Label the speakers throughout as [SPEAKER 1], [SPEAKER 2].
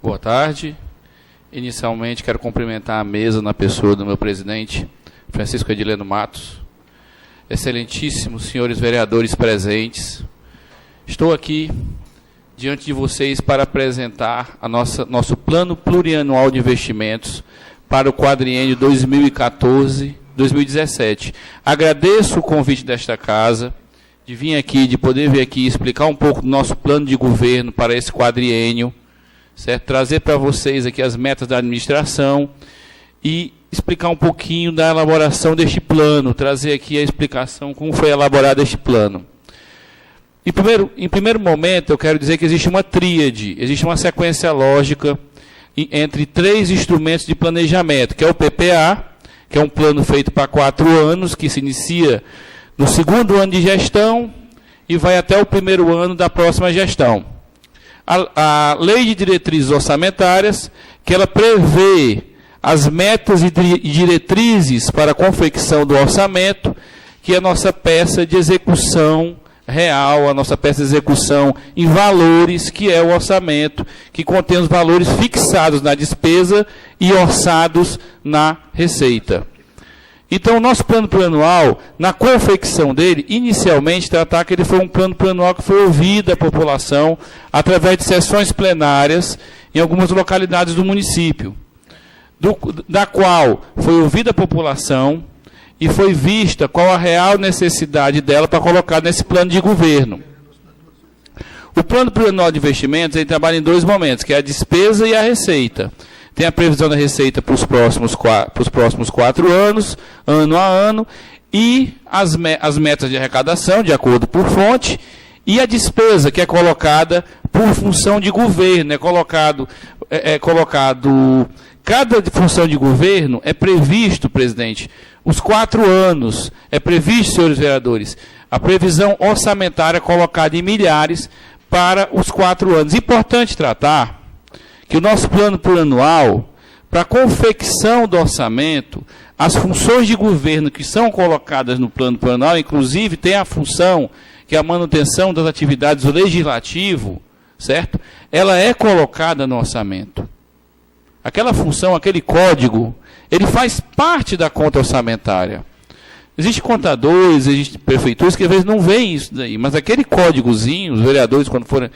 [SPEAKER 1] Boa tarde. Inicialmente, quero cumprimentar a mesa na pessoa do meu presidente, Francisco Edileno Matos. Excelentíssimos senhores vereadores presentes. Estou aqui diante de vocês para apresentar nosso plano plurianual de investimentos para o quadriênio 2014-2017. Agradeço o convite desta casa, de poder vir aqui explicar um pouco do nosso plano de governo para esse quadriênio, certo? Trazer para vocês aqui as metas da administração e explicar um pouquinho da elaboração deste plano, trazer aqui a explicação como foi elaborado este plano. Em primeiro momento, eu quero dizer que existe uma tríade, existe uma sequência lógica entre três instrumentos de planejamento, que é o PPA, que é um plano feito para 4 anos, que se inicia no 2º ano de gestão e vai até o 1º ano da próxima gestão. A Lei de Diretrizes Orçamentárias, que ela prevê as metas e diretrizes para a confecção do orçamento, que é a nossa peça de execução real, a nossa peça de execução em valores, que é o orçamento, que contém os valores fixados na despesa e orçados na receita. Então, o nosso plano plurianual, na confecção dele, inicialmente, tratar que ele foi um plano plurianual que foi ouvido a população através de sessões plenárias em algumas localidades do município, da qual foi ouvida a população e foi vista qual a real necessidade dela para colocar nesse plano de governo. O plano plurianual de investimentos ele trabalha em 2 momentos, que é a despesa e a receita. Tem a previsão da receita para os próximos 4 anos, ano a ano, e as metas de arrecadação, de acordo por fonte, e a despesa, que é colocada por função de governo. Cada função de governo é previsto, presidente, os 4 anos, é previsto, senhores vereadores, a previsão orçamentária colocada em milhares para os 4 anos. Importante tratar que o nosso plano plurianual, para a confecção do orçamento, as funções de governo que são colocadas no plano plurianual, inclusive tem a função, que é a manutenção das atividades do legislativo, certo? Ela é colocada no orçamento. Aquela função, aquele código, ele faz parte da conta orçamentária. Existem contadores, existem prefeituras que às vezes não veem isso daí, mas aquele códigozinho, os vereadores, quando forem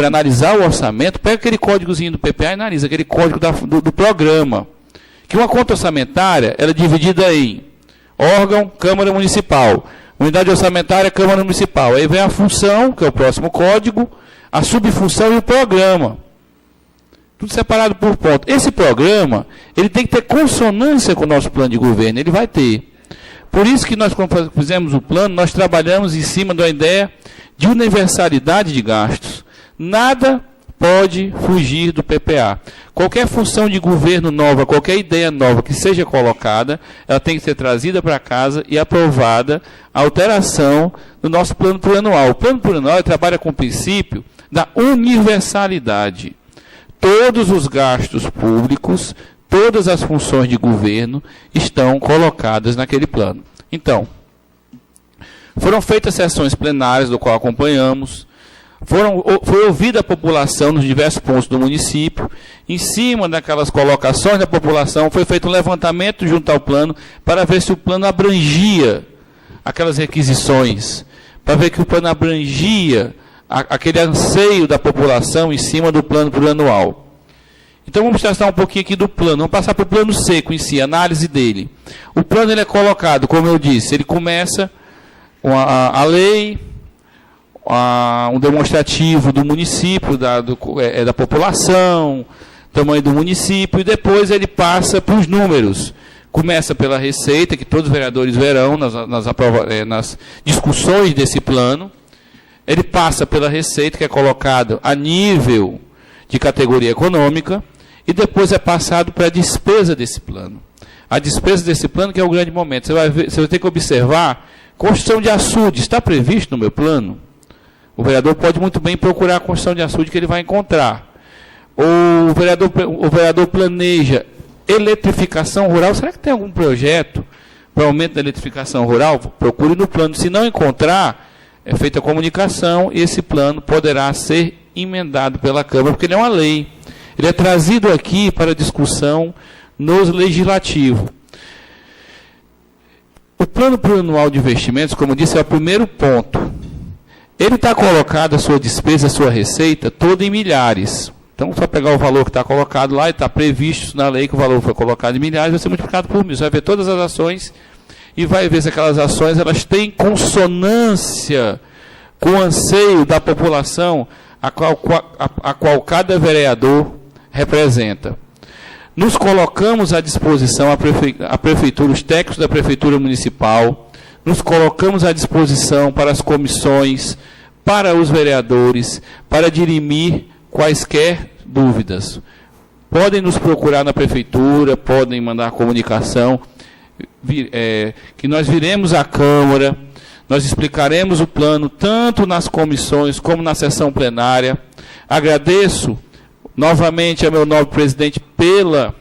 [SPEAKER 1] analisar o orçamento, pega aquele códigozinho do PPA e analisa aquele código do programa. Que uma conta orçamentária, ela é dividida em órgão, Câmara Municipal, unidade orçamentária, Câmara Municipal. Aí vem a função, que é o próximo código, a subfunção e o programa. Tudo separado por ponto. Esse programa, ele tem que ter consonância com o nosso plano de governo, ele vai ter. Por isso que nós, quando fizemos o plano, nós trabalhamos em cima da ideia de universalidade de gastos. Nada pode fugir do PPA. Qualquer função de governo nova, qualquer ideia nova que seja colocada, ela tem que ser trazida para casa e aprovada a alteração do nosso plano plurianual. O plano plurianual trabalha com o princípio da universalidade. Todos os gastos públicos, todas as funções de governo estão colocadas naquele plano. Então, foram feitas sessões plenárias, do qual acompanhamos, foi ouvida a população nos diversos pontos do município, em cima daquelas colocações da população, foi feito um levantamento junto ao plano, para ver se o plano abrangia aquelas requisições, para ver que o plano abrangia aquele anseio da população em cima do plano plurianual. Então, vamos tratar um pouquinho aqui do plano. Vamos passar para o plano seco em si, análise dele. O plano ele é colocado, como eu disse, ele começa com a lei, um demonstrativo do município, da população, tamanho do município, e depois ele passa para os números. Começa pela receita, que todos os vereadores verão nas discussões desse plano. Ele passa pela receita, que é colocado a nível de categoria econômica, e depois é passado para a despesa desse plano. A despesa desse plano que é o grande momento. Você vai ter que observar, construção de açude, está previsto no meu plano? O vereador pode muito bem procurar a construção de açude que ele vai encontrar. O vereador planeja eletrificação rural. Será que tem algum projeto para aumento da eletrificação rural? Procure no plano. Se não encontrar, é feita a comunicação e esse plano poderá ser emendado pela Câmara, porque ele é uma lei. ele é trazido aqui para discussão no legislativo. O plano plurianual de investimentos, como disse, é o primeiro ponto. Ele está colocado a sua despesa, a sua receita, toda em milhares. Então, só pegar o valor que está colocado lá, e está previsto na lei que o valor foi colocado em milhares, vai ser multiplicado por 1.000. Você vai ver todas as ações e vai ver se aquelas ações elas têm consonância com o anseio da população a qual cada vereador representa. Nos colocamos à disposição, a prefeitura, os técnicos da prefeitura municipal, nos colocamos à disposição para as comissões, para os vereadores, para dirimir quaisquer dúvidas. Podem nos procurar na prefeitura, podem mandar comunicação, que nós viremos à Câmara, nós explicaremos o plano, tanto nas comissões como na sessão plenária. Agradeço novamente ao meu nobre presidente pela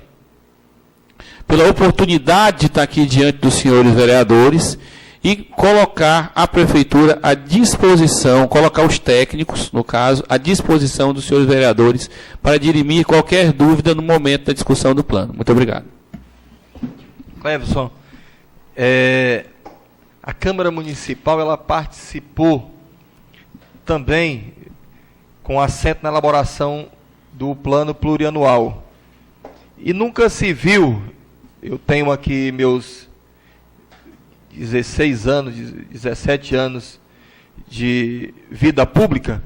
[SPEAKER 1] oportunidade de estar aqui diante dos senhores vereadores e colocar a prefeitura à disposição, colocar os técnicos, no caso, à disposição dos senhores vereadores para dirimir qualquer dúvida no momento da discussão do plano. Muito obrigado.
[SPEAKER 2] Cleverson, a Câmara Municipal ela participou também com assento na elaboração do plano plurianual. E nunca se viu, eu tenho aqui meus 16 anos, 17 anos de vida pública,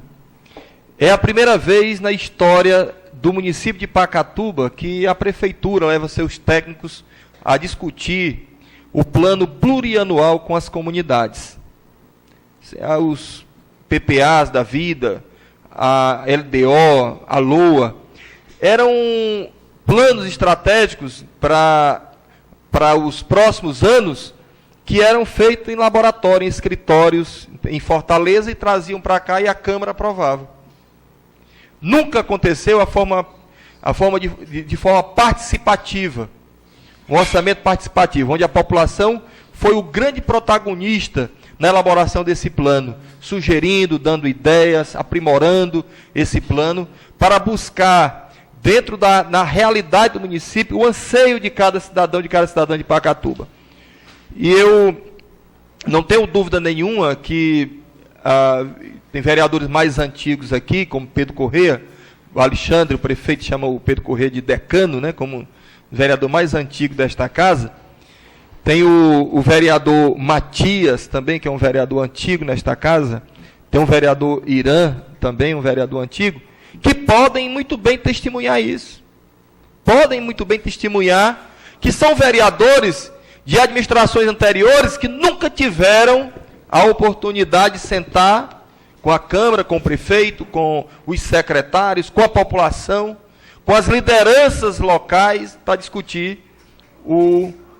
[SPEAKER 2] é a primeira vez na história do município de Pacatuba que a prefeitura leva seus técnicos a discutir o plano plurianual com as comunidades. Os PPAs da vida, a LDO, a LOA, eram planos estratégicos para os próximos anos que eram feitos em laboratório, em escritórios, em Fortaleza, e traziam para cá e a Câmara aprovava. Nunca aconteceu de forma participativa, um orçamento participativo, onde a população foi o grande protagonista na elaboração desse plano, sugerindo, dando ideias, aprimorando esse plano, para buscar, dentro na realidade do município, o anseio de cada cidadão de Pacatuba. E eu não tenho dúvida nenhuma que tem vereadores mais antigos aqui, como Pedro Corrêa, o Alexandre, o prefeito, chama o Pedro Corrêa de decano, né, como o vereador mais antigo desta casa. Tem o vereador Matias, também, que é um vereador antigo nesta casa. Tem um vereador Irã, também um vereador antigo, que podem muito bem testemunhar isso. Podem muito bem testemunhar que são vereadores de administrações anteriores que nunca tiveram a oportunidade de sentar com a Câmara, com o prefeito, com os secretários, com a população, com as lideranças locais, para discutir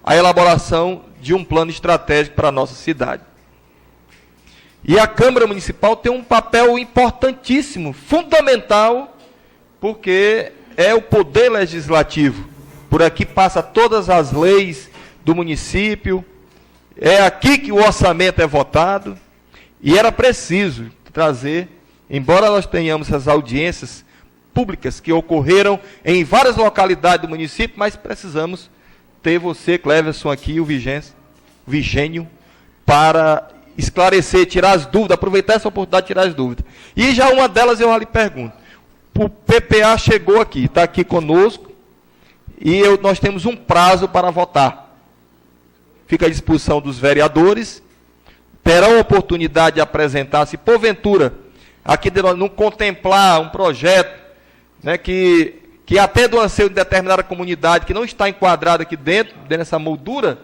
[SPEAKER 2] a elaboração de um plano estratégico para a nossa cidade. E a Câmara Municipal tem um papel importantíssimo, fundamental, porque é o poder legislativo. Por aqui passa todas as leis do município, é aqui que o orçamento é votado, e era preciso trazer, embora nós tenhamos as audiências públicas que ocorreram em várias localidades do município, mas precisamos ter você, Cleverson, aqui, o Vigênio, para esclarecer, tirar as dúvidas, aproveitar essa oportunidade de tirar as dúvidas. E já uma delas eu lhe pergunto, o PPA chegou aqui, está aqui conosco, e nós temos um prazo para votar. Fica à disposição dos vereadores, terão a oportunidade de apresentar, se porventura, aqui de nós não contemplar um projeto, né, que atenda o anseio de determinada comunidade, que não está enquadrada aqui dentro dessa moldura,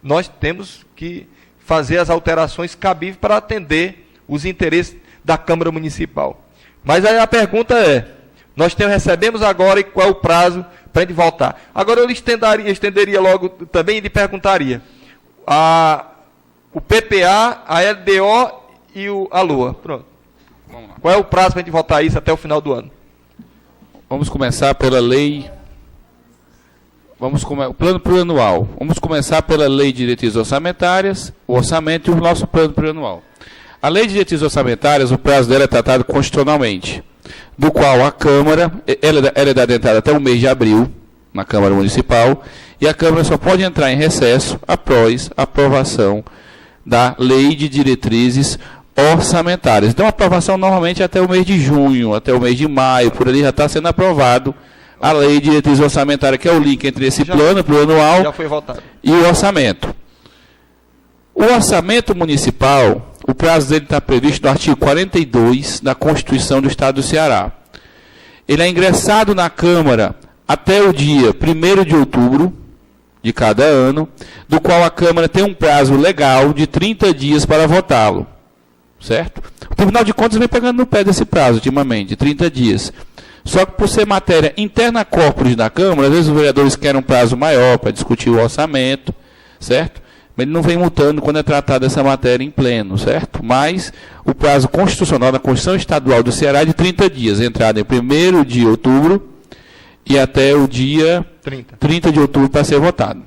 [SPEAKER 2] nós temos que fazer as alterações cabíveis para atender os interesses da Câmara Municipal. Mas aí a pergunta é, nós recebemos agora e qual é o prazo para a gente voltar? Agora eu estenderia logo também e lhe perguntaria, o PPA, a LDO e a LOA, pronto.
[SPEAKER 1] Vamos lá.
[SPEAKER 2] Qual é o prazo para a gente votar isso até o final do ano?
[SPEAKER 1] Vamos começar pela lei. O plano plurianual. Vamos começar pela lei de diretrizes orçamentárias, o orçamento e o nosso plano plurianual. A lei de diretrizes orçamentárias, o prazo dela é tratado constitucionalmente. do qual a Câmara, ela é dada entrada até o mês de abril, na Câmara Municipal, e a Câmara só pode entrar em recesso após a aprovação da Lei de Diretrizes Orçamentárias. Então, a aprovação normalmente é até o mês de junho, até o mês de maio, por ali já está sendo aprovado a Lei de Diretrizes Orçamentárias, que é o link entre esse plano anual
[SPEAKER 2] já foi votado,
[SPEAKER 1] e o orçamento. O orçamento municipal, o prazo dele está previsto no artigo 42 da Constituição do Estado do Ceará. Ele é ingressado na Câmara até o dia 1º de outubro de cada ano, do qual a Câmara tem um prazo legal de 30 dias para votá-lo. Certo? O Tribunal de Contas vem pegando no pé desse prazo, ultimamente, de 30 dias. Só que por ser matéria interna corporis da Câmara, às vezes os vereadores querem um prazo maior para discutir o orçamento, certo? Mas ele não vem multando quando é tratado essa matéria em pleno, certo? Mas o prazo constitucional da Constituição Estadual do Ceará é de 30 dias, entrada em 1º de outubro e até o dia 30 de outubro para ser votado.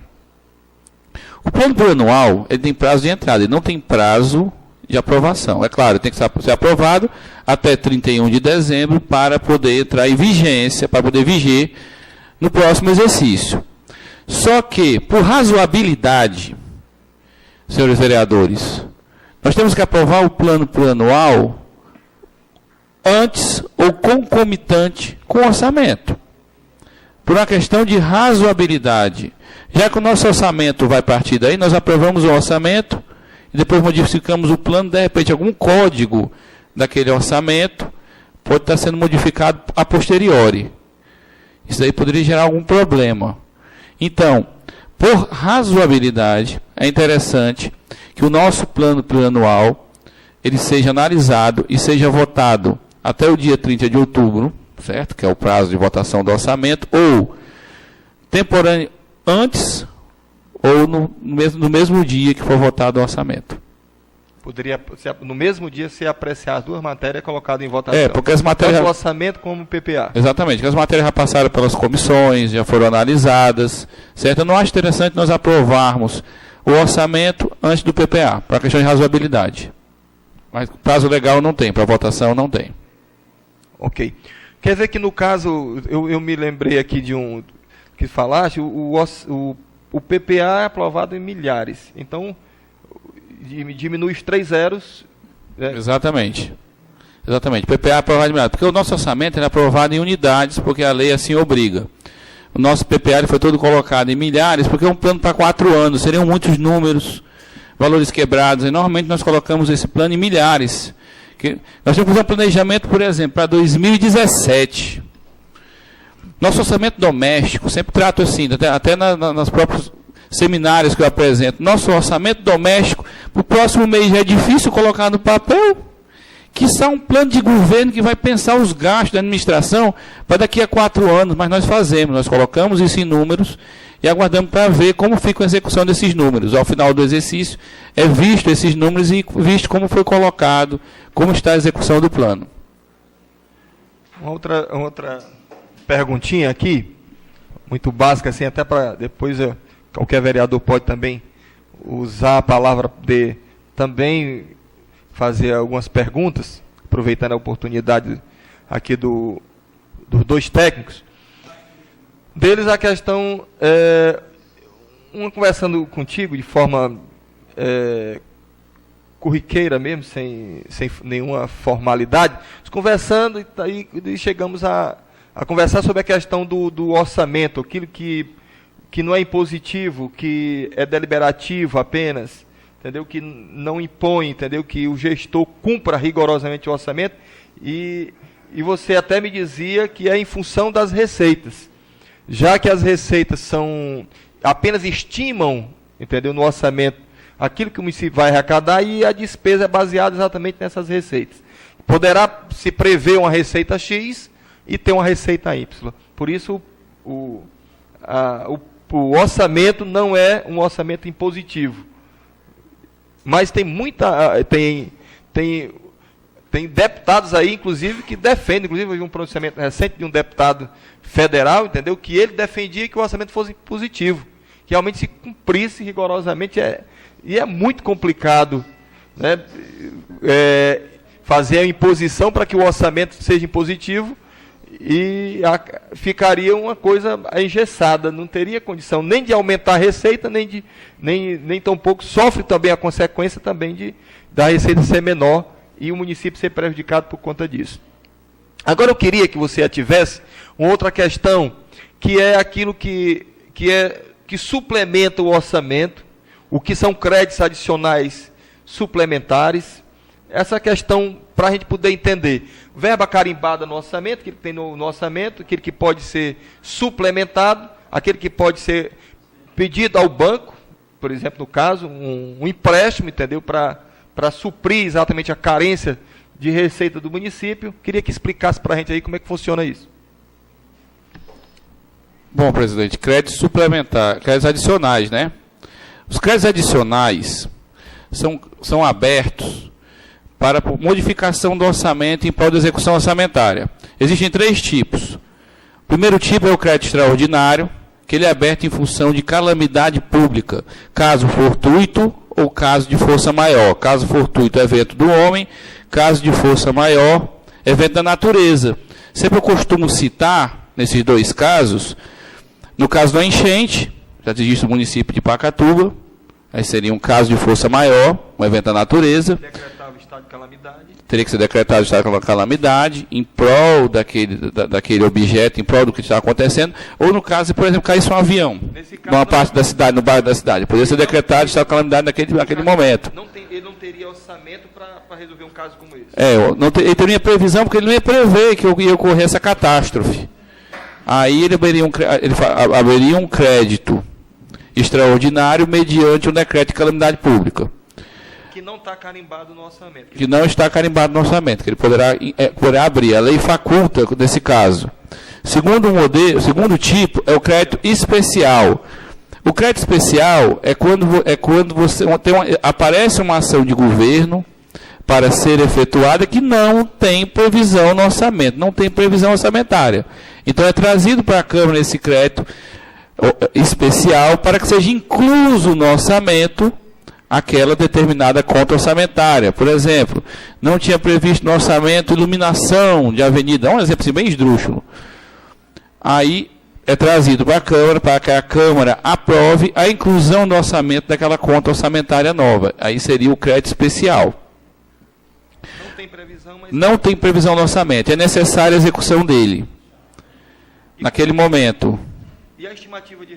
[SPEAKER 1] O plano plurianual, ele tem prazo de entrada, ele não tem prazo de aprovação. É claro, tem que ser aprovado até 31 de dezembro para poder entrar em vigência, para poder viger no próximo exercício. Só que, por razoabilidade, senhores vereadores, nós temos que aprovar o plano plurianual antes ou concomitante com o orçamento. Por uma questão de razoabilidade. Já que o nosso orçamento vai partir daí, nós aprovamos o orçamento e depois modificamos o plano, de repente algum código daquele orçamento pode estar sendo modificado a posteriori. Isso aí poderia gerar algum problema. Então, por razoabilidade, é interessante que o nosso plano plurianual ele seja analisado e seja votado até o dia 30 de outubro, certo? Que é o prazo de votação do orçamento, ou temporâneo antes ou no mesmo dia que for votado o orçamento.
[SPEAKER 2] Poderia, no mesmo dia, ser apreciar as duas matérias colocadas em votação.
[SPEAKER 1] É, porque as matérias...
[SPEAKER 2] Tanto o orçamento como o PPA.
[SPEAKER 1] Exatamente, porque as matérias já passaram pelas comissões, já foram analisadas, certo? Eu não acho interessante nós aprovarmos o orçamento antes do PPA, para questão de razoabilidade. Mas prazo legal não tem, para votação não tem.
[SPEAKER 2] Ok. Quer dizer que, no caso, eu me lembrei aqui de um que falaste, o PPA é aprovado em milhares. Então, diminui os 3 zeros. Né?
[SPEAKER 1] Exatamente. Exatamente. PPA é aprovado em milhares. Porque o nosso orçamento é aprovado em unidades, porque a lei assim obriga. O nosso PPA ele foi todo colocado em milhares, porque é um plano para 4 anos. Seriam muitos números, valores quebrados. E normalmente nós colocamos esse plano em milhares. Nós temos que fazer um planejamento, por exemplo, para 2017. Nosso orçamento doméstico, sempre trato assim, até nas próprios seminários que eu apresento. Nosso orçamento doméstico, para o próximo mês já é difícil colocar no papel. Quiçá um plano de governo que vai pensar os gastos da administração para daqui a 4 anos, mas nós fazemos, nós colocamos isso em números e aguardamos para ver como fica a execução desses números. Ao final do exercício, é visto esses números e visto como foi colocado, como está a execução do plano.
[SPEAKER 2] Uma outra perguntinha aqui, muito básica, assim, até para depois qualquer vereador pode também usar a palavra de também fazer algumas perguntas, aproveitando a oportunidade aqui dos 2 técnicos. Deles a questão, conversando contigo de forma corriqueira mesmo, sem nenhuma formalidade, conversando e chegamos a conversar sobre a questão do orçamento, aquilo que não é impositivo, que é deliberativo apenas, entendeu? Que não impõe, entendeu? Que o gestor cumpra rigorosamente o orçamento, e você até me dizia que é em função das receitas, já que as receitas apenas estimam, entendeu? No orçamento aquilo que o município vai arrecadar, e a despesa é baseada exatamente nessas receitas. Poderá se prever uma receita X e ter uma receita Y. Por isso, o orçamento não é um orçamento impositivo. Mas tem tem deputados aí, inclusive, que defendem, inclusive, houve um pronunciamento recente de um deputado federal, entendeu? Que ele defendia que o orçamento fosse positivo, que realmente se cumprisse rigorosamente, e é muito complicado, né? fazer a imposição para que o orçamento seja impositivo e ficaria uma coisa engessada, não teria condição nem de aumentar a receita, nem tampouco sofre também a consequência também da receita ser menor e o município ser prejudicado por conta disso. Agora eu queria que você ativesse uma outra questão, que é aquilo que suplementa o orçamento, o que são créditos adicionais suplementares, essa questão para a gente poder entender. Verba carimbada no orçamento, aquele que tem no orçamento, aquele que pode ser suplementado, aquele que pode ser pedido ao banco, por exemplo, no caso, um empréstimo, entendeu? Para suprir exatamente a carência de receita do município. Queria que explicasse para a gente aí como é que funciona isso.
[SPEAKER 1] Bom, presidente, créditos suplementares, créditos adicionais, né? Os créditos adicionais são abertos para modificação do orçamento em prol da execução orçamentária. Existem 3 tipos. O primeiro tipo é o crédito extraordinário, que ele é aberto em função de calamidade pública, caso fortuito ou caso de força maior. Caso fortuito, evento do homem, caso de força maior, evento da natureza. Sempre eu costumo citar, nesses 2 casos, no caso da enchente, já existe o município de Pacatuba, aí seria um caso de força maior, um evento da natureza.
[SPEAKER 2] Decretava o estado de calamidade.
[SPEAKER 1] Teria que ser decretado o estado de calamidade em prol daquele objeto, em prol do que está acontecendo, ou no caso, por exemplo, caísse um avião numa parte da cidade, no bairro da cidade. Poderia ser decretado o estado de calamidade naquele momento.
[SPEAKER 2] Ele não teria orçamento para resolver um caso como esse.
[SPEAKER 1] Ele teria previsão, porque ele não ia prever que ia ocorrer essa catástrofe. Aí ele abriria um crédito extraordinário mediante um decreto de calamidade pública.
[SPEAKER 2] Que não está carimbado no orçamento.
[SPEAKER 1] Que não está carimbado no orçamento, que ele poderá abrir. A lei faculta nesse caso. Segundo tipo é o crédito especial. O crédito especial é quando você aparece uma ação de governo para ser efetuada que não tem previsão no orçamento, não tem previsão orçamentária. Então é trazido para a Câmara esse crédito especial para que seja incluso no orçamento aquela determinada conta orçamentária. Por exemplo, não tinha previsto no orçamento iluminação de avenida, um exemplo assim, bem esdrúxulo. Aí é trazido para a Câmara, para que a Câmara aprove a inclusão no orçamento daquela conta orçamentária nova. Aí seria o crédito especial. Não tem previsão no orçamento, é necessária a execução dele. Naquele momento.
[SPEAKER 2] E a estimativa de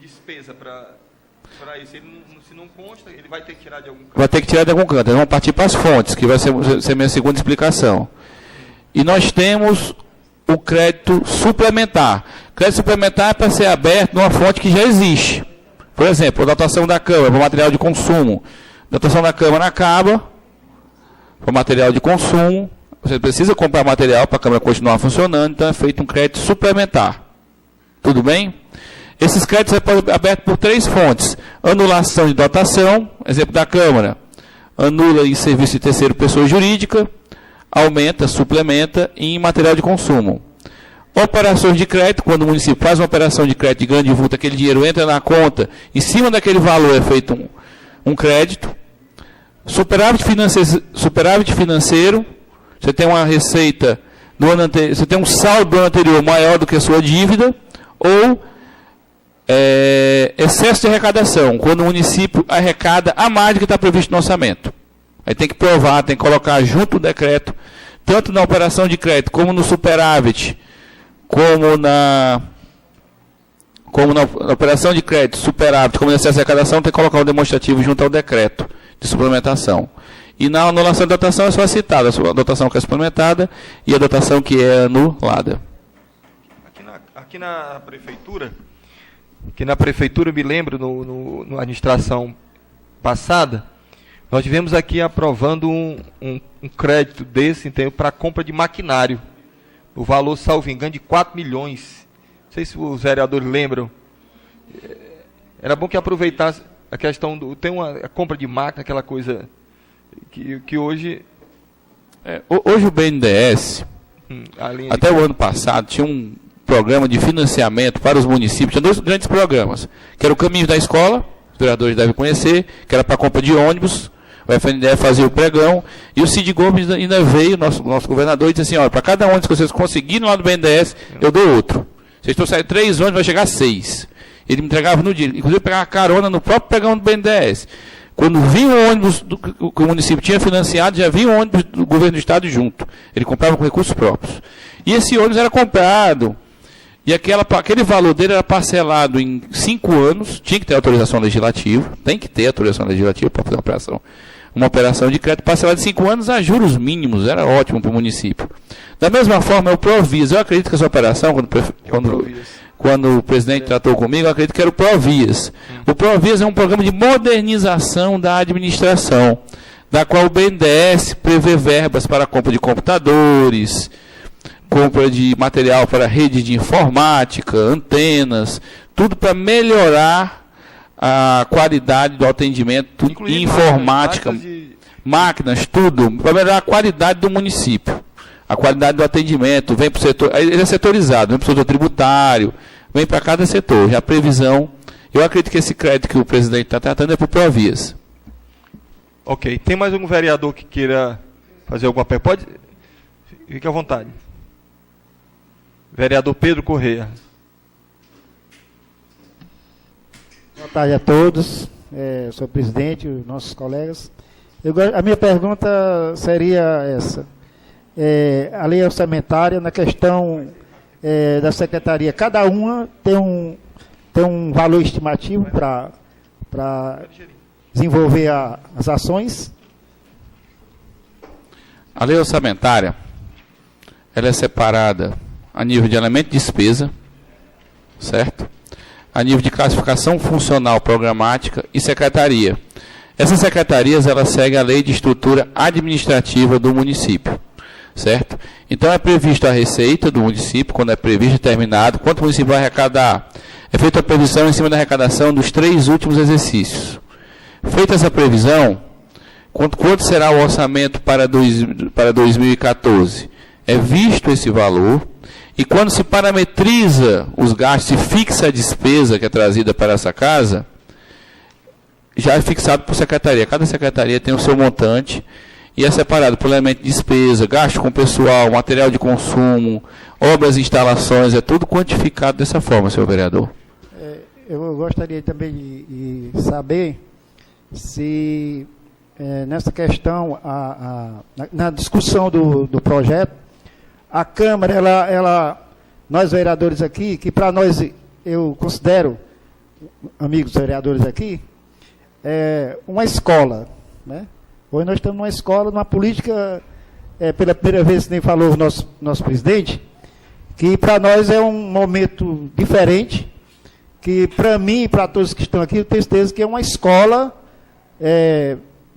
[SPEAKER 2] despesa para isso? Se não consta, ele vai ter que tirar de algum canto?
[SPEAKER 1] Vai ter que tirar de algum canto. Eles vão partir para as fontes, que vai ser minha segunda explicação. E nós temos o crédito suplementar. O crédito suplementar é para ser aberto numa fonte que já existe. Por exemplo, a dotação da Câmara para material de consumo. A dotação da Câmara acaba para material de consumo. Você precisa comprar material para a Câmara continuar funcionando, então é feito um crédito suplementar. Tudo bem? Esses créditos podem ser abertos por 3 fontes. Anulação de dotação, exemplo da Câmara. Anula em serviço de terceiro pessoa jurídica, aumenta, suplementa em material de consumo. Operações de crédito, quando o município faz uma operação de crédito de grande vulto, aquele dinheiro entra na conta, em cima daquele valor é feito um crédito. Superávit financeiro, você tem uma receita no ano anterior, você tem um saldo do ano anterior maior do que a sua dívida, ou excesso de arrecadação, quando o município arrecada a mais do que está previsto no orçamento. Aí tem que provar, tem que colocar junto o decreto, tanto na operação de crédito, como no superávit, como na operação de crédito, superávit, como no excesso de arrecadação, tem que colocar um demonstrativo junto ao decreto de suplementação. E na anulação de dotação é só citada a dotação que é suplementada e a dotação que é anulada.
[SPEAKER 2] Aqui na prefeitura, me lembro, na administração passada, nós tivemos aqui aprovando um crédito desse para a compra de maquinário, o valor, salvo engano, de 4 milhões. Não sei se os vereadores lembram. Era bom que aproveitasse a questão tem a compra de máquina, aquela coisa que hoje...
[SPEAKER 1] Hoje o BNDES, até o ano passado, tinha um programa de financiamento para os municípios, tinha 2 grandes programas, que era o Caminho da Escola, os vereadores devem conhecer, que era para a compra de ônibus, O FNDE fazia o pregão, e o Cid Gomes ainda veio, nosso governador, e disse assim, olha, para cada ônibus que vocês conseguirem lá do BNDES, eu dou outro. Vocês trouxerem 3 ônibus, vai chegar a 6. Ele me entregava no dia, inclusive pegava carona no próprio pregão do BNDES. Quando vinha o ônibus que o município tinha financiado, já vinha o ônibus do governo do estado junto. Ele comprava com recursos próprios. E esse ônibus era comprado, e aquele valor dele era parcelado em 5 anos, tinha que ter autorização legislativa, tem que ter autorização legislativa para fazer uma operação de crédito parcelado em 5 anos a juros mínimos, era ótimo para o município. Da mesma forma, é o Provias. Eu acredito que essa operação, quando o presidente tratou comigo, eu acredito que era o Provias. O Provias é um programa de modernização da administração, da qual o BNDES prevê verbas para a compra de computadores, compra de material para rede de informática, antenas, tudo para melhorar a qualidade do atendimento, inclusive informática, máquinas, tudo, para melhorar a qualidade do município. A qualidade do atendimento, vem para o setor, ele é setorizado, vem para o setor tributário, vem para cada setor. Já a previsão, eu acredito que esse crédito que o presidente está tratando é para o Provias.
[SPEAKER 2] Ok. Tem mais algum vereador que queira fazer alguma pergunta? Pode? Fique à vontade. Vereador Pedro Correia.
[SPEAKER 3] Boa tarde a todos, senhor presidente, os nossos colegas. A minha pergunta seria essa. A lei orçamentária, na questão da secretaria, cada uma tem um valor estimativo para desenvolver as ações?
[SPEAKER 1] A lei orçamentária, ela é separada a nível de elemento de despesa, certo? A nível de classificação funcional programática e secretaria. Essas secretarias, elas seguem a lei de estrutura administrativa do município, certo? Então, é previsto a receita do município, quando é previsto e terminado, quanto o município vai arrecadar. É feita a previsão em cima da arrecadação dos 3 últimos exercícios. Feita essa previsão, quanto será o orçamento para 2014? É visto esse valor, e quando se parametriza os gastos e fixa a despesa que é trazida para essa casa, já é fixado por secretaria. Cada secretaria tem o seu montante e é separado por elemento de despesa, gasto com pessoal, material de consumo, obras e instalações, é tudo quantificado dessa forma, senhor vereador.
[SPEAKER 3] Eu gostaria também de saber se nessa questão, na discussão do projeto, a Câmara, nós vereadores aqui, que para nós, eu considero, amigos vereadores aqui, uma escola, né? Hoje nós estamos numa escola, numa política, pela primeira vez, nem falou o nosso presidente, que para nós é um momento diferente, que para mim e para todos que estão aqui, eu tenho certeza que é uma escola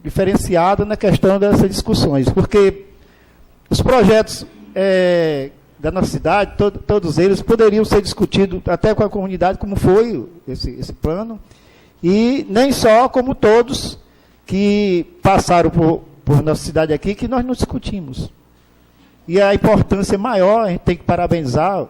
[SPEAKER 3] diferenciada na questão dessas discussões, porque os projetos da nossa cidade, todos eles poderiam ser discutidos até com a comunidade, como foi esse plano, e nem só como todos que passaram por nossa cidade aqui, que nós não discutimos. E a importância maior, a gente tem que parabenizar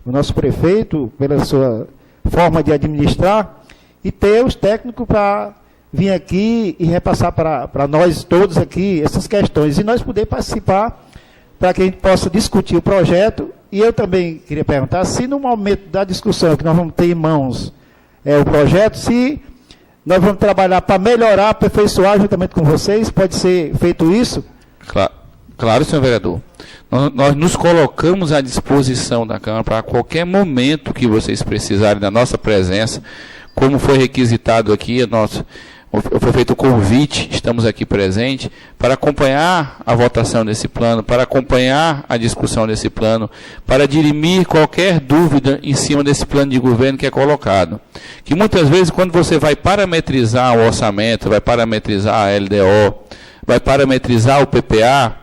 [SPEAKER 3] o nosso prefeito pela sua forma de administrar e ter os técnicos para vir aqui e repassar para nós todos aqui essas questões, e nós poder participar para que a gente possa discutir o projeto. E eu também queria perguntar se no momento da discussão que nós vamos ter em mãos o projeto, se nós vamos trabalhar para melhorar, aperfeiçoar juntamente com vocês, pode ser feito isso?
[SPEAKER 1] Claro, senhor vereador. Nós nos colocamos à disposição da Câmara para qualquer momento que vocês precisarem da nossa presença, como foi requisitado aqui, foi feito o convite, estamos aqui presentes, para acompanhar a votação desse plano, para acompanhar a discussão desse plano, para dirimir qualquer dúvida em cima desse plano de governo que é colocado. Que muitas vezes, quando você vai parametrizar o orçamento, vai parametrizar a LDO, vai parametrizar o PPA,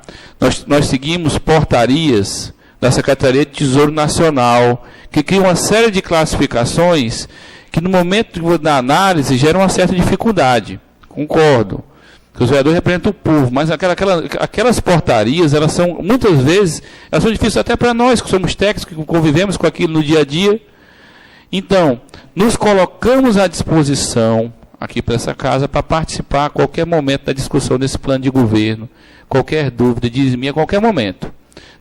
[SPEAKER 1] nós seguimos portarias da Secretaria de Tesouro Nacional, que cria uma série de classificações que no momento da análise gera uma certa dificuldade. Concordo, que os vereadores representam o povo, mas aquelas portarias, elas são, muitas vezes, elas são difíceis até para nós, que somos técnicos, que convivemos com aquilo no dia a dia. Então, nos colocamos à disposição aqui para essa casa para participar a qualquer momento da discussão desse plano de governo, qualquer dúvida, diz-me a qualquer momento.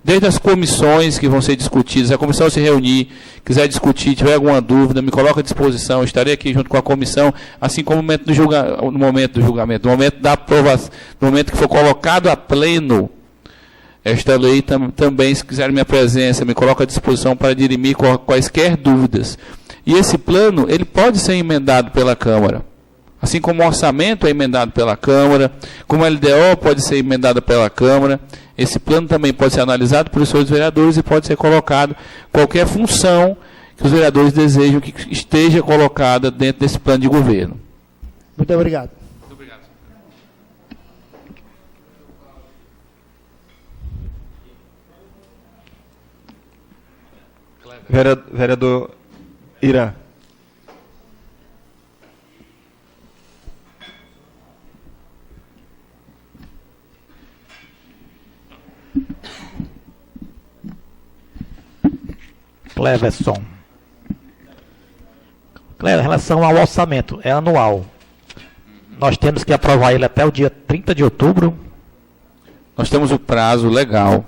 [SPEAKER 1] Desde as comissões que vão ser discutidas, se a comissão se reunir, quiser discutir, tiver alguma dúvida, me coloca à disposição, estarei aqui junto com a comissão, assim como no momento do julgamento, no momento da aprovação, no momento que for colocado a pleno esta lei, também, se quiser minha presença, me coloca à disposição para dirimir quaisquer dúvidas. E esse plano, ele pode ser emendado pela Câmara. Assim como o orçamento é emendado pela Câmara, como a LDO pode ser emendada pela Câmara, esse plano também pode ser analisado por senhores vereadores e pode ser colocado qualquer função que os vereadores desejam que esteja colocada dentro desse plano de governo.
[SPEAKER 3] Muito obrigado.
[SPEAKER 1] Muito obrigado.
[SPEAKER 2] Vereador Irã.
[SPEAKER 4] Cleverson. Clever, em relação ao orçamento, é anual. Nós temos que aprovar ele até o dia 30 de outubro.
[SPEAKER 1] Nós temos o prazo legal.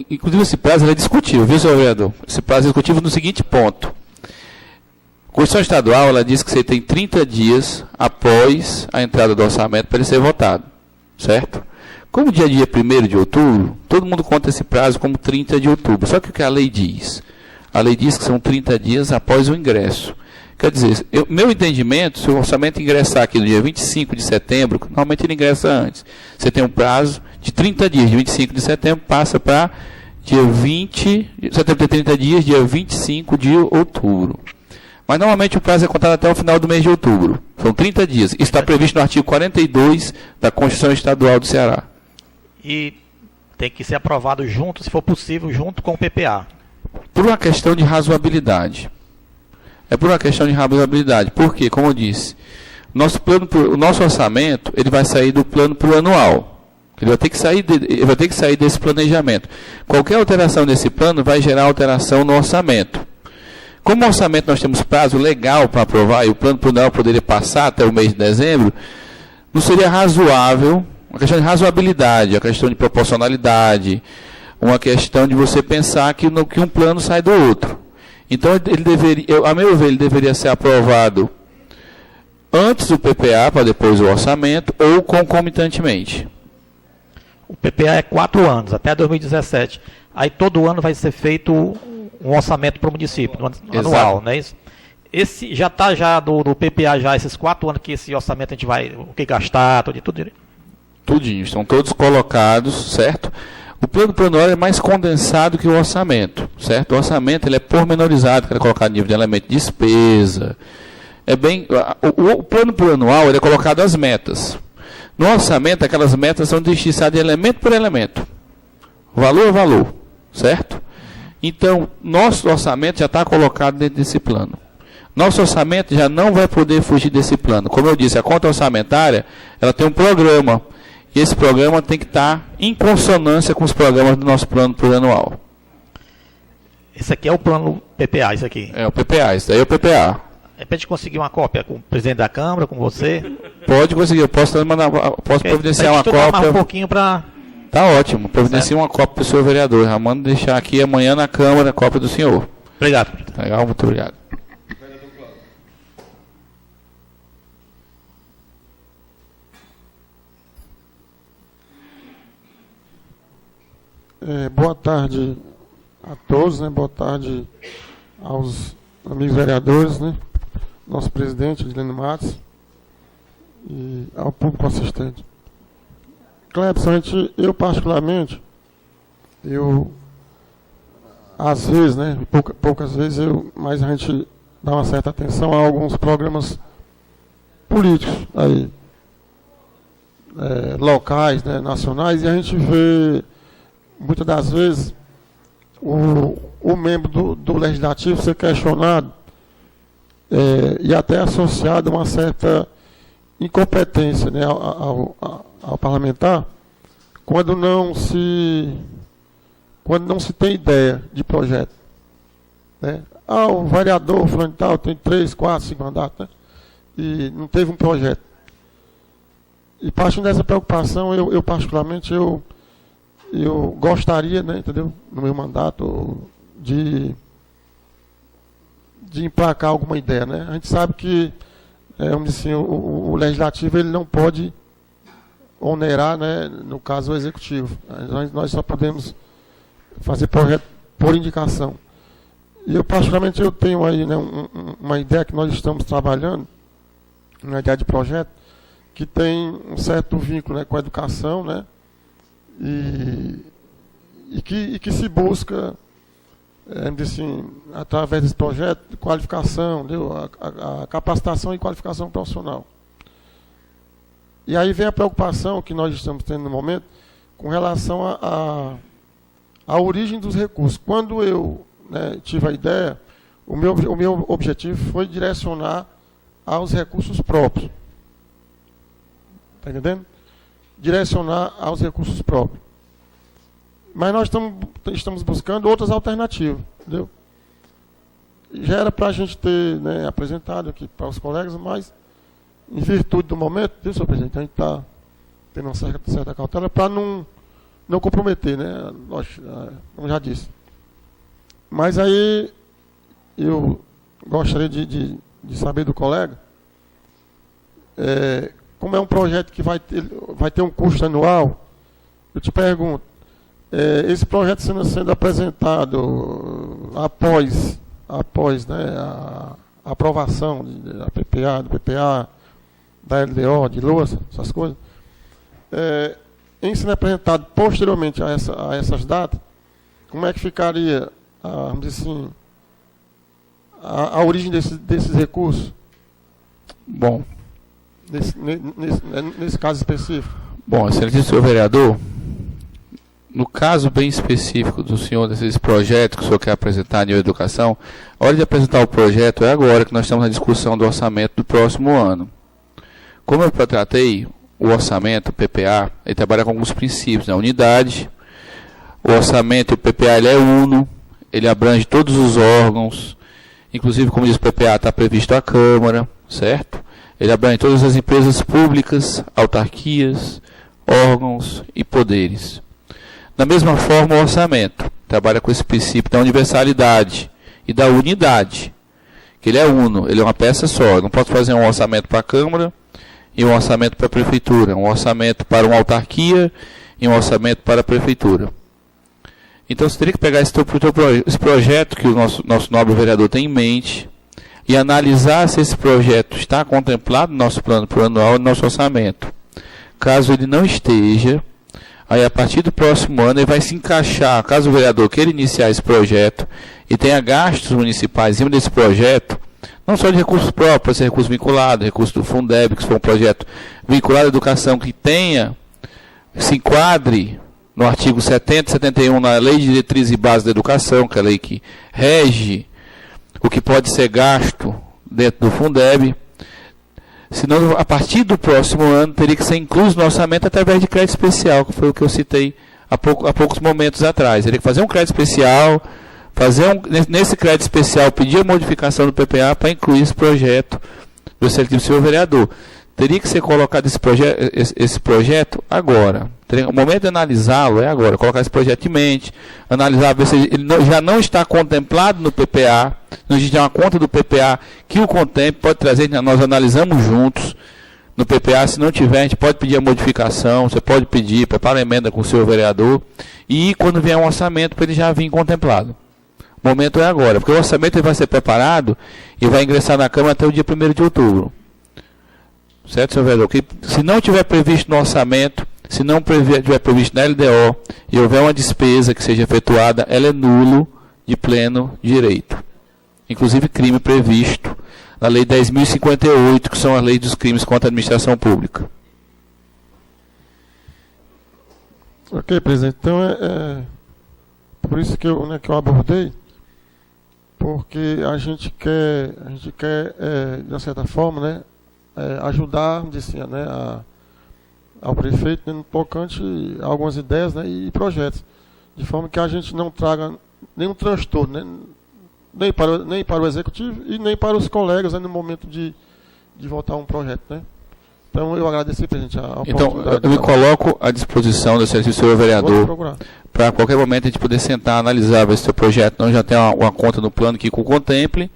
[SPEAKER 1] Inclusive, esse prazo é discutível, viu, senhor vereador? Esse prazo é discutível no seguinte ponto. A Constituição Estadual, ela diz que você tem 30 dias após a entrada do orçamento para ele ser votado, certo? Como dia 1º de outubro, todo mundo conta esse prazo como 30 de outubro. Só que o que a lei diz? A lei diz que são 30 dias após o ingresso. Quer dizer, meu entendimento, se o orçamento ingressar aqui no dia 25 de setembro, normalmente ele ingressa antes. Você tem um prazo de 30 dias, de 25 de setembro, passa para dia 20, setembro tem 30 dias, dia 25 de outubro. Mas normalmente o prazo é contado até o final do mês de outubro. São 30 dias. Isso está previsto no artigo 42 da Constituição Estadual do Ceará.
[SPEAKER 4] E tem que ser aprovado junto, se for possível, junto com o PPA.
[SPEAKER 1] Por uma questão de razoabilidade. É por uma questão de razoabilidade. Por quê? Como eu disse, o nosso orçamento ele vai sair do plano para o anual. Ele vai ter que sair desse planejamento. Qualquer alteração desse plano vai gerar alteração no orçamento. Como o orçamento nós temos prazo legal para aprovar, e o plano plurianual poderia passar até o mês de dezembro, não seria razoável, uma questão de razoabilidade, uma questão de proporcionalidade, uma questão de você pensar que um plano sai do outro. Então, ele deveria, a meu ver, ele deveria ser aprovado antes do PPA, para depois o orçamento, ou concomitantemente.
[SPEAKER 4] O PPA é 4 anos, até 2017. Aí todo ano vai ser feito um orçamento para o município, anual, não é isso? Esse já está do PPA já, esses 4 anos que esse orçamento a gente vai, o que gastar, tudo.
[SPEAKER 1] Tudinho, estão todos colocados, certo? O plano plurianual é mais condensado que o orçamento, certo? O orçamento ele é pormenorizado, que é colocado em nível de elemento de despesa. O plano plurianual ele é colocado as metas. No orçamento, aquelas metas são destinçadas de elemento por elemento. Valor a valor, certo? Então, nosso orçamento já está colocado dentro desse plano. Nosso orçamento já não vai poder fugir desse plano. Como eu disse, a conta orçamentária, ela tem um programa. E esse programa tem que estar em consonância com os programas do nosso plano plurianual.
[SPEAKER 4] Esse aqui é o plano PPA, isso aqui.
[SPEAKER 1] É o PPA, isso daí é o PPA.
[SPEAKER 4] É para a gente conseguir uma cópia com o presidente da Câmara, com você?
[SPEAKER 1] Pode conseguir, eu posso providenciar uma cópia.
[SPEAKER 4] Mais um pouquinho para...
[SPEAKER 1] Tá ótimo, providencie uma cópia para o senhor vereador. Já mando deixar aqui amanhã na Câmara a cópia do senhor.
[SPEAKER 4] Obrigado.
[SPEAKER 1] Legal, muito obrigado.
[SPEAKER 5] Boa tarde a todos, né? Boa tarde aos amigos vereadores, né? Nosso presidente, Edilene Matos, e ao público assistente. Clebson, eu particularmente, às vezes, né? Poucas vezes, mas a gente dá uma certa atenção a alguns programas políticos aí, locais, né? Nacionais, e a gente vê muitas das vezes o membro do legislativo ser questionado e até associado a uma certa incompetência, né, ao parlamentar, quando não se tem ideia de projeto, né? O vereador fulano e tal tem 3, 4, 5 mandatos, né? e não teve um projeto. E partindo dessa preocupação, eu particularmente, eu gostaria, né, entendeu, no meu mandato, de emplacar alguma ideia, né? A gente sabe que, vamos dizer assim, o legislativo ele não pode onerar, né, no caso o executivo. Nós só podemos fazer projeto por indicação. E eu particularmente eu tenho aí, né, uma ideia que nós estamos trabalhando, uma ideia de projeto que tem um certo vínculo, né, com a educação, né, e que se busca, assim, através desse projeto, de qualificação, a capacitação e qualificação profissional. E aí vem a preocupação que nós estamos tendo no momento com relação à origem dos recursos. Quando eu, né, tive a ideia, o meu objetivo foi direcionar aos recursos próprios. Está entendendo? Direcionar aos recursos próprios. Mas nós estamos buscando outras alternativas, entendeu? Já era para a gente ter, né, apresentado aqui para os colegas, mas em virtude do momento, viu, senhor presidente, a gente está tendo uma certa cautela para não comprometer, né? Como já disse. Mas aí eu gostaria de saber do colega, como é um projeto que vai ter um custo anual, eu te pergunto, esse projeto sendo apresentado após, né, a aprovação da PPA, do PPA, da LDO, de louça, essas coisas, em sendo apresentado posteriormente a essas datas, como é que ficaria, vamos dizer assim, a origem desses recursos?
[SPEAKER 1] Bom,
[SPEAKER 5] nesse caso específico.
[SPEAKER 1] Bom, excelentíssimo senhor vereador, no caso bem específico do senhor, desses projetos que o senhor quer apresentar a nível de educação, a hora de apresentar o projeto é agora que nós estamos na discussão do orçamento do próximo ano. Como eu tratei, o orçamento, o PPA, ele trabalha com alguns princípios, né? Unidade, o orçamento, o PPA, ele é uno, ele abrange todos os órgãos, inclusive, como diz o PPA, está previsto a Câmara, certo? Ele abrange todas as empresas públicas, autarquias, órgãos e poderes. Da mesma forma, o orçamento trabalha com esse princípio da universalidade e da unidade, que ele é uno, ele é uma peça só. Eu não posso fazer um orçamento para a Câmara e um orçamento para a Prefeitura, um orçamento para uma autarquia e um orçamento para a Prefeitura. Então, você teria que pegar esse projeto que o nosso nobre vereador tem em mente e analisar se esse projeto está contemplado no nosso plano plurianual e no nosso orçamento. Caso ele não esteja, aí a partir do próximo ano ele vai se encaixar, caso o vereador queira iniciar esse projeto e tenha gastos municipais em cima desse projeto, não só de recursos próprios, pode ser recurso vinculado, recurso do Fundeb, que for um projeto vinculado à educação que se enquadre no artigo 70 e 71 na Lei de Diretrizes e Bases da Educação, que é a lei que rege o que pode ser gasto dentro do Fundeb. Senão, a partir do próximo ano, teria que ser incluso no orçamento através de crédito especial, que foi o que eu citei há poucos momentos atrás. Teria que fazer um crédito especial, nesse crédito especial, pedir a modificação do PPA para incluir esse projeto do excelentíssimo senhor vereador. Teria que ser colocado esse projeto agora. O momento de analisá-lo é agora. Colocar esse projeto em mente, analisar, ver se ele já não está contemplado no PPA. Não existe uma conta do PPA que o contemple, pode trazer, nós analisamos juntos no PPA. Se não tiver, a gente pode pedir a modificação, você pode pedir, prepara a emenda com o senhor vereador, e quando vier um orçamento, para ele já vir contemplado. O momento é agora, porque o orçamento ele vai ser preparado e vai ingressar na Câmara até o dia 1º de outubro. Certo, senhor vereador? Que, se não tiver previsto no orçamento, se não tiver previsto na LDO e houver uma despesa que seja efetuada, ela é nulo de pleno direito. Inclusive crime previsto na Lei 10.058, que são as leis dos crimes contra a administração pública.
[SPEAKER 5] Ok, presidente. Então, por isso que eu abordei, porque a gente quer de uma certa forma, né, ajudar, assim, né, ao prefeito, né, no tocante a algumas ideias, né, e projetos, de forma que a gente não traga nenhum transtorno, né, nem para o executivo e nem para os colegas, né, no momento de de votar um projeto, né? Então, eu agradeço, presidente, a
[SPEAKER 1] Então,
[SPEAKER 5] oportunidade.
[SPEAKER 1] eu me coloco à disposição do senhor vereador,
[SPEAKER 5] procurar.
[SPEAKER 1] para a qualquer momento a gente poder sentar, analisar, ver se o seu projeto não já tem uma conta no plano que o contemple,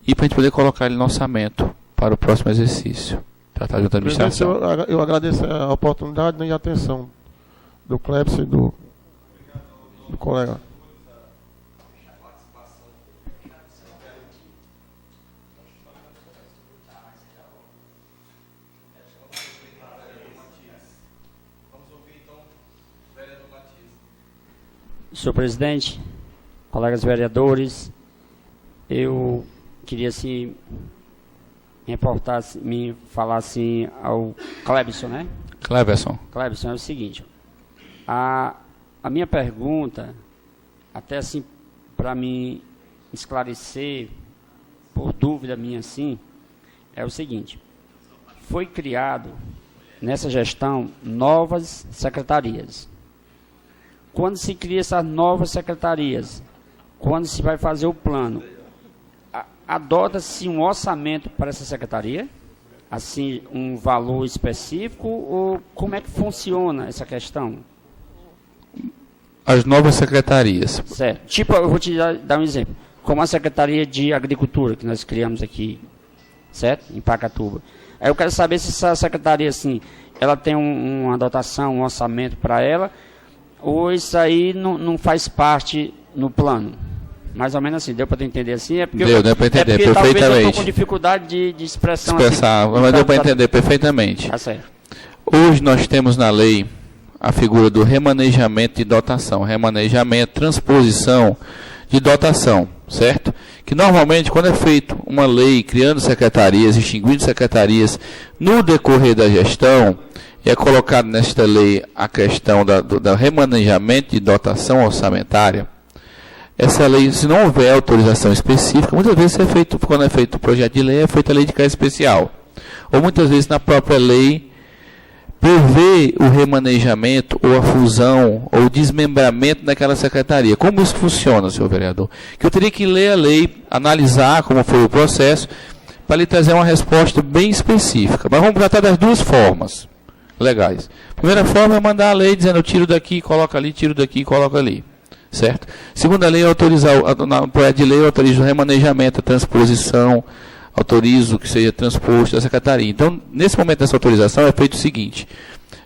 [SPEAKER 1] e para a gente poder colocar ele no orçamento para o próximo exercício. Tratar de outra
[SPEAKER 5] Presidente,
[SPEAKER 1] administração.
[SPEAKER 5] eu agradeço a oportunidade, né, e a atenção do Clebson e do colega.
[SPEAKER 6] Senhor presidente, colegas vereadores, eu queria assim me falar assim ao Clebson, né?
[SPEAKER 1] Cleverson.
[SPEAKER 6] Clebson, é o seguinte, a minha pergunta, até assim para me esclarecer, por dúvida minha assim, é o seguinte: foi criado nessa gestão novas secretarias. Quando se cria essas novas secretarias, quando se vai fazer o plano, adota-se um orçamento para essa secretaria? Assim, um valor específico? Ou como é que funciona essa questão?
[SPEAKER 1] As novas secretarias.
[SPEAKER 6] Certo. Tipo, eu vou te dar um exemplo. Como a Secretaria de Agricultura, que nós criamos aqui, certo? Em Pacatuba. Aí eu quero saber se essa secretaria, assim, ela tem uma dotação, um orçamento para ela, ou isso aí não faz parte no plano? Mais ou menos assim, deu para tu entender assim? É porque
[SPEAKER 1] Deu para entender,
[SPEAKER 6] é porque talvez eu
[SPEAKER 1] perfeitamente.
[SPEAKER 6] estou com dificuldade de expressão
[SPEAKER 1] Expressar,
[SPEAKER 6] assim.
[SPEAKER 1] mas deu para entender perfeitamente.
[SPEAKER 6] Tá certo.
[SPEAKER 1] Hoje nós temos na lei a figura do remanejamento de dotação, remanejamento, transposição de dotação, certo? Que normalmente quando é feito uma lei criando secretarias, extinguindo secretarias no decorrer da gestão, e é colocado nesta lei a questão do remanejamento de dotação orçamentária. Essa lei, se não houver autorização específica, muitas vezes é feito, quando é feito o projeto de lei, é feita a lei de crédito especial. Ou muitas vezes na própria lei prevê o remanejamento, ou a fusão, ou o desmembramento daquela secretaria. Como isso funciona, senhor vereador? Que eu teria que ler a lei, analisar como foi o processo, para lhe trazer uma resposta bem específica. Mas vamos tratar das duas formas legais. Primeira forma é mandar a lei dizendo: eu tiro daqui, coloca ali, tiro daqui, coloca ali. Certo? Segunda lei é autorizar, na projeto de lei eu autorizo o remanejamento, a transposição, autorizo que seja transposto da secretaria. Então, nesse momento dessa autorização é feito o seguinte: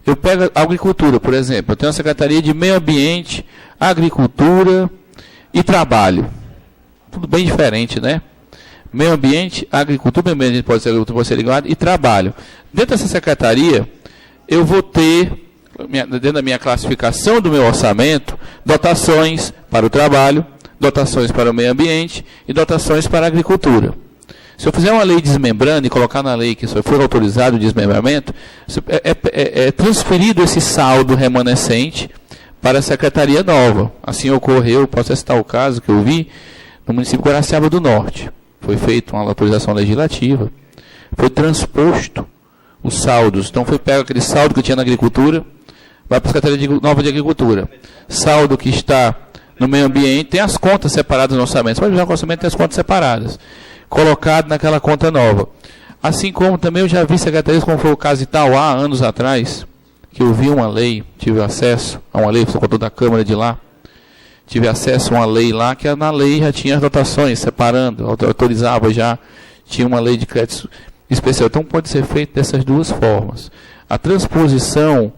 [SPEAKER 1] eu pego a agricultura, por exemplo, eu tenho uma secretaria de meio ambiente, agricultura e trabalho. Tudo bem diferente, né? Meio ambiente, agricultura, meio ambiente pode ser agricultura, pode ser ligado, e trabalho. Dentro dessa secretaria, eu vou ter, dentro da minha classificação do meu orçamento, dotações para o trabalho, dotações para o meio ambiente e dotações para a agricultura. Se eu fizer uma lei desmembrando e colocar na lei que só for autorizado o desmembramento, é transferido esse saldo remanescente para a secretaria nova. Assim ocorreu, posso citar o caso que eu vi, no município de Guaraciaba do Norte. Foi feita uma autorização legislativa, foi transposto os saldos. Então foi pego aquele saldo que tinha na agricultura, vai para a Secretaria Nova de Agricultura. Saldo que está no meio ambiente, tem as contas separadas no orçamento. Você pode usar o orçamento, tem as contas separadas. Colocado naquela conta nova. Assim como também eu já vi secretarias, como foi o caso de Itauá, anos atrás, que eu vi uma lei, tive acesso a uma lei, sou condutor da Câmara de lá, tive acesso a uma lei lá, que na lei já tinha as dotações, separando, autorizava já, tinha uma lei de crédito especial. Então pode ser feito dessas duas formas. A transposição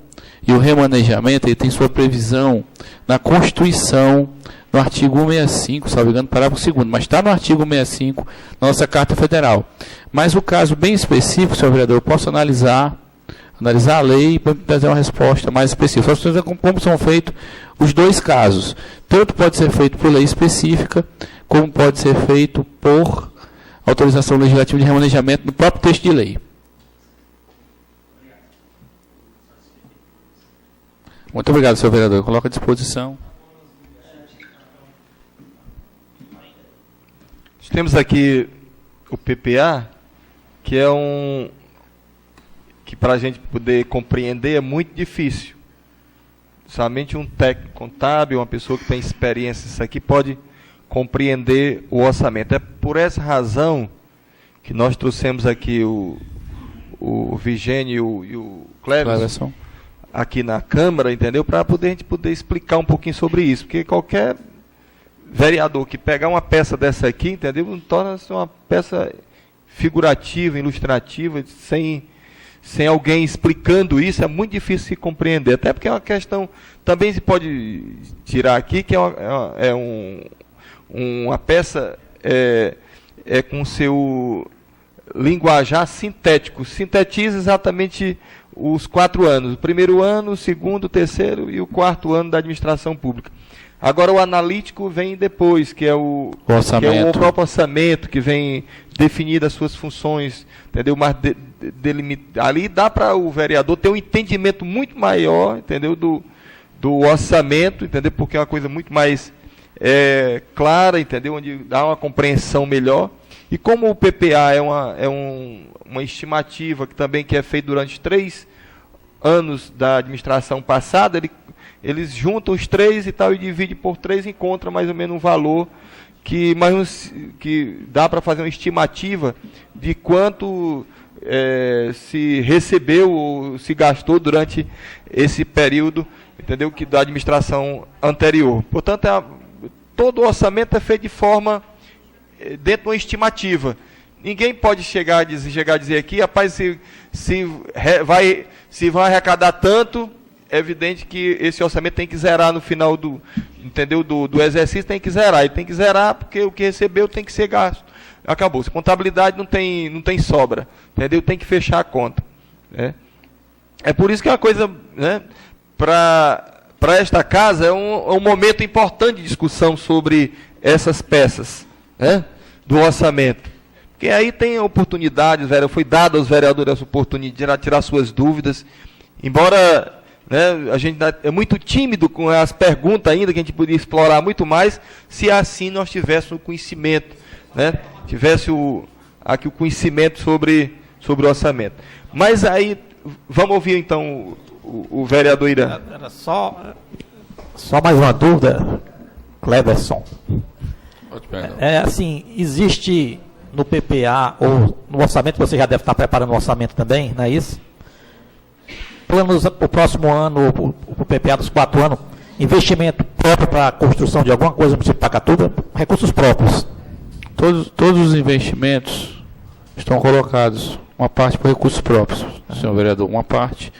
[SPEAKER 1] e o remanejamento, ele tem sua previsão na Constituição, no artigo 165, salvo engano, parágrafo 2º, mas está no artigo 165 da nossa Carta Federal. Mas o caso bem específico, senhor vereador, eu posso analisar a lei e trazer uma resposta mais específica. Só para como são feitos os dois casos. Tanto pode ser feito por lei específica, como pode ser feito por autorização legislativa de remanejamento no próprio texto de lei. Muito obrigado, senhor vereador. Eu coloco à disposição.
[SPEAKER 2] Temos aqui o PPA, que é que para a gente poder compreender é muito difícil. Somente um técnico contábil, uma pessoa que tem experiência nisso aqui, pode compreender o orçamento. É por essa razão que nós trouxemos aqui o o Vigênio e o Cleverson
[SPEAKER 1] Cleverson.
[SPEAKER 2] aqui na Câmara, entendeu? Para a gente poder explicar um pouquinho sobre isso, porque qualquer vereador que pegar uma peça dessa aqui, entendeu? Torna-se uma peça figurativa, ilustrativa, sem alguém explicando isso, é muito difícil de se compreender. Até porque é uma questão, também se pode tirar aqui, que uma peça com seu linguajar sintético. Sintetiza exatamente os 4 anos. O primeiro ano, o segundo, o terceiro e o 4º ano da administração pública. Agora o analítico vem depois, que é o próprio orçamento, que vem definir as suas funções, entendeu? Mas ali dá para o vereador ter um entendimento muito maior, entendeu? Do orçamento, entendeu? Porque é uma coisa muito mais clara, entendeu? Onde dá uma compreensão melhor. E como o PPA é uma estimativa que é feita durante 3 anos da administração passada, eles juntam os 3 e tal e dividem por 3 e encontram mais ou menos um valor que dá para fazer uma estimativa de quanto se recebeu ou se gastou durante esse período, entendeu? Que da administração anterior. Portanto, todo o orçamento é feito de forma dentro de uma estimativa. Ninguém pode chegar a dizer aqui, rapaz, se vai arrecadar tanto, é evidente que esse orçamento tem que zerar no final do exercício, tem que zerar. Ele tem que zerar porque o que recebeu tem que ser gasto. Acabou. Se contabilidade não tem sobra, entendeu? Tem que fechar a conta. Né? É por isso que é uma coisa, né, para esta casa, é um momento importante de discussão sobre essas peças, né, do orçamento. Porque aí tem oportunidades, foi dada aos vereadores essa oportunidade de tirar suas dúvidas, embora, né, a gente é muito tímido com as perguntas ainda, que a gente poderia explorar muito mais, se assim nós tivéssemos o conhecimento, né, tivesse aqui o conhecimento sobre o orçamento. Mas aí, vamos ouvir então o vereador Irã.
[SPEAKER 4] Era só mais uma dúvida, Cleverson. Assim, existe no PPA, ou no orçamento, você já deve estar preparando o orçamento também, não é isso? Planos para o próximo ano, o PPA dos 4 anos, investimento próprio para a construção de alguma coisa no município de Pacatuba, recursos próprios.
[SPEAKER 1] Todos os investimentos estão colocados, uma parte para recursos próprios, senhor vereador, uma parte.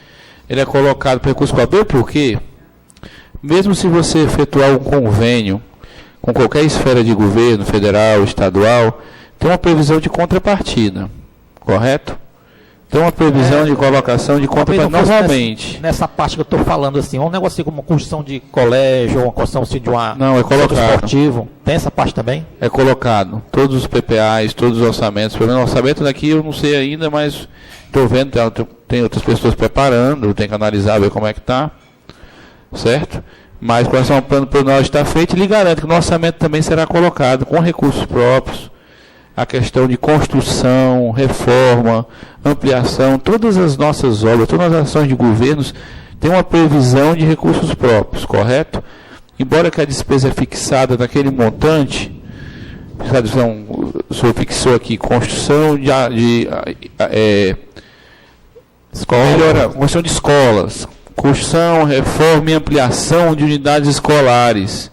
[SPEAKER 1] Ele é colocado para recursos próprios, porque mesmo se você efetuar um convênio com qualquer esfera de governo, federal, estadual, tem uma previsão de contrapartida, correto? Tem uma previsão de colocação de contrapartida, novamente.
[SPEAKER 4] Nessa parte que eu estou falando, assim, um negócio como uma construção de colégio, uma construção assim, de uma
[SPEAKER 1] não, é colocado.
[SPEAKER 4] Centro esportivo, tem essa parte também?
[SPEAKER 1] É colocado, todos os PPAs, todos os orçamentos, pelo menos o orçamento daqui eu não sei ainda, mas estou vendo, tem outras pessoas preparando, tem que analisar, ver como é que está, certo? Mas com relação ao plano plurianual está feito, ele garante que no orçamento também será colocado com recursos próprios, a questão de construção, reforma, ampliação, todas as nossas obras, todas as ações de governos têm uma previsão de recursos próprios, correto? Embora que a despesa é fixada naquele montante, o senhor fixou aqui, construção construção de escolas, construção, reforma e ampliação de unidades escolares.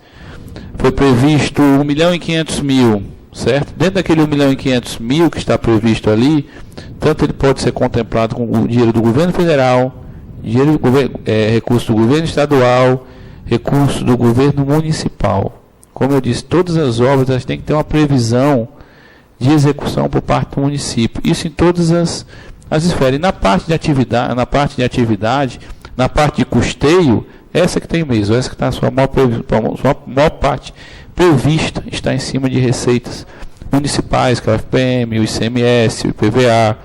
[SPEAKER 1] Foi previsto 1.500.000. Certo? Dentro daquele 1.500.000 que está previsto ali, tanto ele pode ser contemplado com o dinheiro do governo federal, recurso do governo estadual, recurso do governo municipal. Como eu disse, todas as obras elas têm que ter uma previsão de execução por parte do município. Isso em todas as esferas. E na parte de atividade, na parte de custeio, essa que tem mesmo, essa que está a sua maior parte prevista, está em cima de receitas municipais, que é o FPM, o ICMS, o IPVA,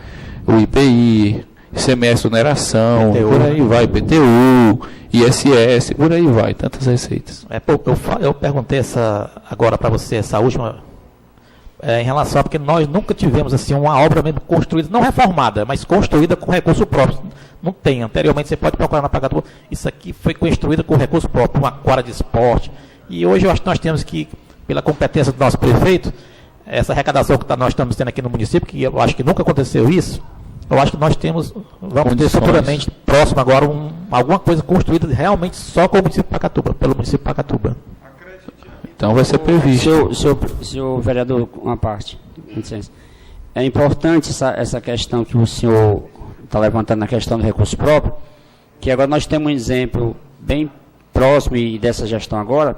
[SPEAKER 1] o IPI, ICMS oneração, por aí vai, IPTU, ISS, por aí vai, tantas receitas.
[SPEAKER 4] Eu perguntei agora para você, essa última, em relação a, porque nós nunca tivemos assim uma obra mesmo construída, não reformada, mas construída com recurso próprio. Não tem. Anteriormente, você pode procurar na Pacatuba, isso aqui foi construída com recurso próprio, uma quadra de esporte. E hoje eu acho que nós temos que, pela competência do nosso prefeito, essa arrecadação que nós estamos tendo aqui no município, que eu acho que nunca aconteceu isso, Eu acho que nós vamos ter
[SPEAKER 1] Condições.
[SPEAKER 4] futuramente, próximo agora, alguma coisa construída realmente só com o município de Pacatuba, pelo município de Pacatuba.
[SPEAKER 1] Então vai ser previsto.
[SPEAKER 6] Senhor vereador, uma parte, com licença. É importante essa questão que o senhor está levantando, na questão do recurso próprio, que agora nós temos um exemplo bem próximo e dessa gestão agora,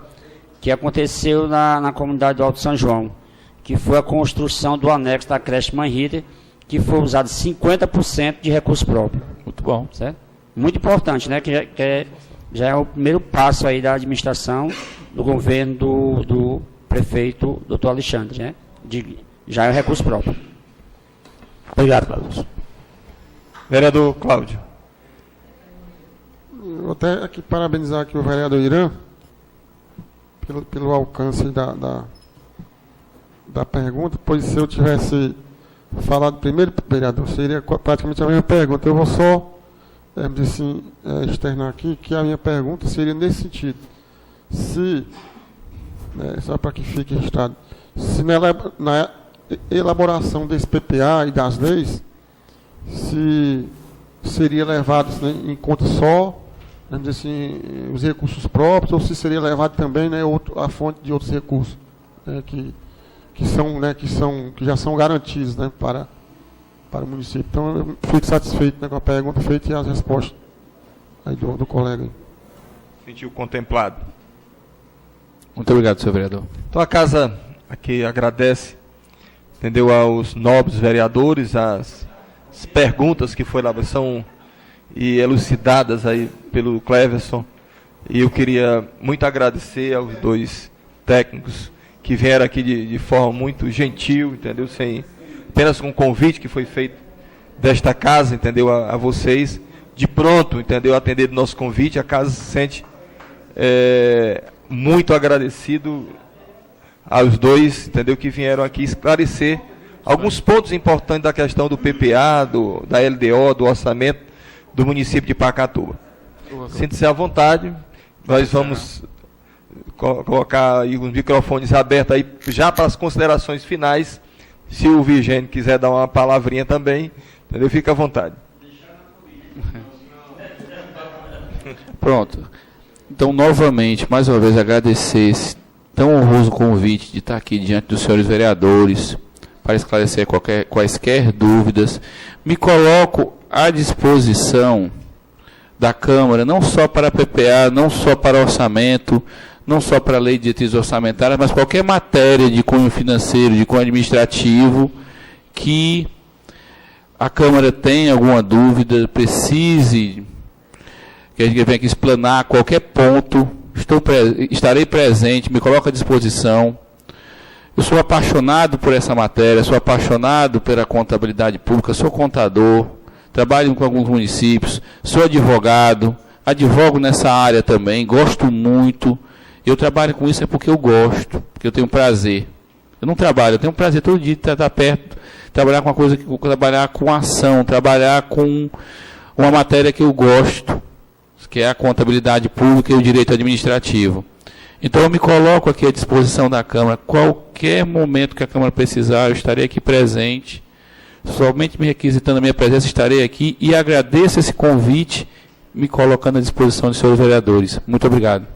[SPEAKER 6] que aconteceu na comunidade do Alto São João, que foi a construção do anexo da creche Mãe Rita, que foi usado 50% de recurso próprio.
[SPEAKER 1] Muito bom.
[SPEAKER 6] Certo? Muito importante, né? Que já é o primeiro passo aí da administração do governo do prefeito Dr. Alexandre, né? Já é o recurso próprio.
[SPEAKER 4] Obrigado, Cláudio.
[SPEAKER 2] Vereador Cláudio.
[SPEAKER 5] Vou até aqui parabenizar aqui o vereador Irã pelo alcance da pergunta, pois se eu tivesse falado primeiro, vereador, seria praticamente a mesma pergunta. Eu vou só externar aqui que a minha pergunta seria nesse sentido. Se, só para que fique registrado, se na elaboração desse PPA e das leis, se seria levado em conta só, vamos dizer assim, os recursos próprios, ou se seria levado também a fonte de outros recursos que já são garantidos para o município. Então, eu fico satisfeito com a pergunta feita e as respostas aí do colega.
[SPEAKER 2] Sentiu contemplado.
[SPEAKER 1] Muito obrigado, senhor vereador.
[SPEAKER 2] Então a casa aqui agradece, entendeu, aos nobres vereadores, as perguntas que são elucidadas aí pelo Cleverson. E eu queria muito agradecer aos dois técnicos que vieram aqui de forma muito gentil, entendeu? Apenas com um convite que foi feito desta casa, entendeu? A vocês, de pronto, entendeu? Atender o nosso convite, a casa se sente muito agradecido aos dois, entendeu? Que vieram aqui esclarecer alguns pontos importantes da questão do PPA, da LDO, do orçamento do município de Pacatuba. Sinta-se à vontade, nós vamos colocar aí os microfones abertos aí já para as considerações finais. Se o Vigênio quiser dar uma palavrinha também, entendeu? Fica à vontade.
[SPEAKER 1] Pronto. Então, novamente, mais uma vez, agradecer esse tão honroso convite de estar aqui diante dos senhores vereadores para esclarecer quaisquer dúvidas. Me coloco à disposição da Câmara, não só para a PPA, não só para orçamento, não só para a lei de diretrizes orçamentárias, mas qualquer matéria de cunho financeiro, de cunho administrativo, que a Câmara tenha alguma dúvida, precise, que a gente venha aqui explanar qualquer ponto, estarei presente, me coloco à disposição. Eu sou apaixonado por essa matéria, sou apaixonado pela contabilidade pública, sou contador, trabalho com alguns municípios, sou advogado, advogo nessa área também, gosto muito. Eu trabalho com isso porque eu gosto, porque eu tenho prazer. Eu não trabalho, eu tenho prazer todo dia de estar perto, trabalhar com uma coisa, trabalhar com ação, trabalhar com uma matéria que eu gosto, que é a contabilidade pública e o direito administrativo. Então eu me coloco aqui à disposição da Câmara. Qualquer momento que a Câmara precisar, eu estarei aqui presente. Somente me requisitando a minha presença, estarei aqui e agradeço esse convite, me colocando à disposição dos senhores vereadores. Muito obrigado.